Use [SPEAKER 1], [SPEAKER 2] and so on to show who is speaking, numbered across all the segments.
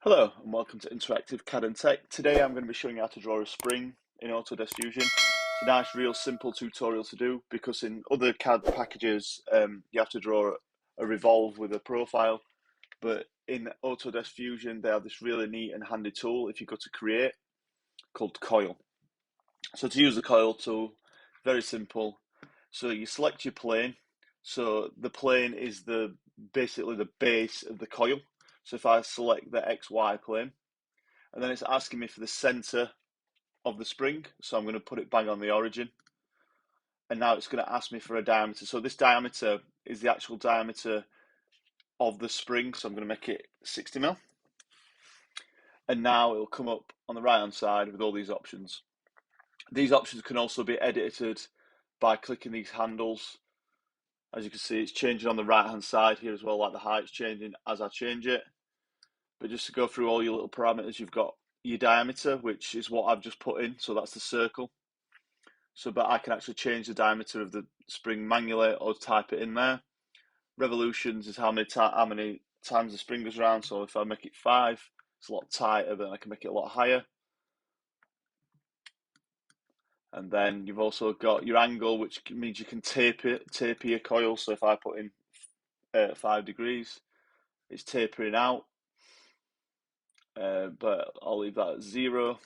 [SPEAKER 1] Hello and welcome to Interactive CAD and Tech. Today I'm going to be showing you how to draw a spring in Autodesk Fusion. It's a nice, real simple tutorial to do because in other CAD packages you have to draw a revolve with a profile, but in Autodesk Fusion they have this really neat and handy tool if you go to create called Coil. So to use the Coil tool, very simple. So you select your plane. So the plane is basically the base of the coil. So if I select the XY plane, and then it's asking me for the center of the spring, so I'm going to put it bang on the origin, and now it's going to ask me for a diameter. So this diameter is the actual diameter of the spring, so I'm going to make it 60 mil, and now it'll come up on the right hand side with all these options. These options can also be edited by clicking these handles. As you can see, it's changing on the right hand side here as well, like the height's changing as I change it. But just to go through all your little parameters, you've got your diameter, which is what I've just put in, so that's the circle. So, but I can actually change the diameter of the spring manually or type it in there. Revolutions is how many times the spring goes around. So if I make it 5, it's a lot tighter, then I can make it a lot higher. And then you've also got your angle, which means you can taper your coil. So if I put in 5 degrees, it's tapering out. But I'll leave that at 0.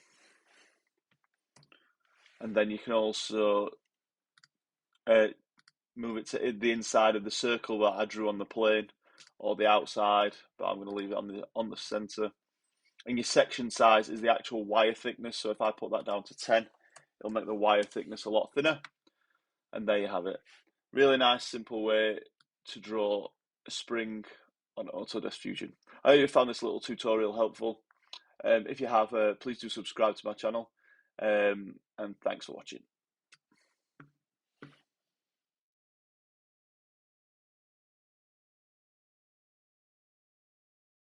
[SPEAKER 1] And then you can also move it to the inside of the circle that I drew on the plane, or the outside, but I'm going to leave it on the center. And your section size is the actual wire thickness. So if I put that down to 10, it'll make the wire thickness a lot thinner. And there you have it. Really nice, simple way to draw a spring on Autodesk Fusion. I hope you found this little tutorial helpful. If you have, please do subscribe to my channel. And thanks for watching.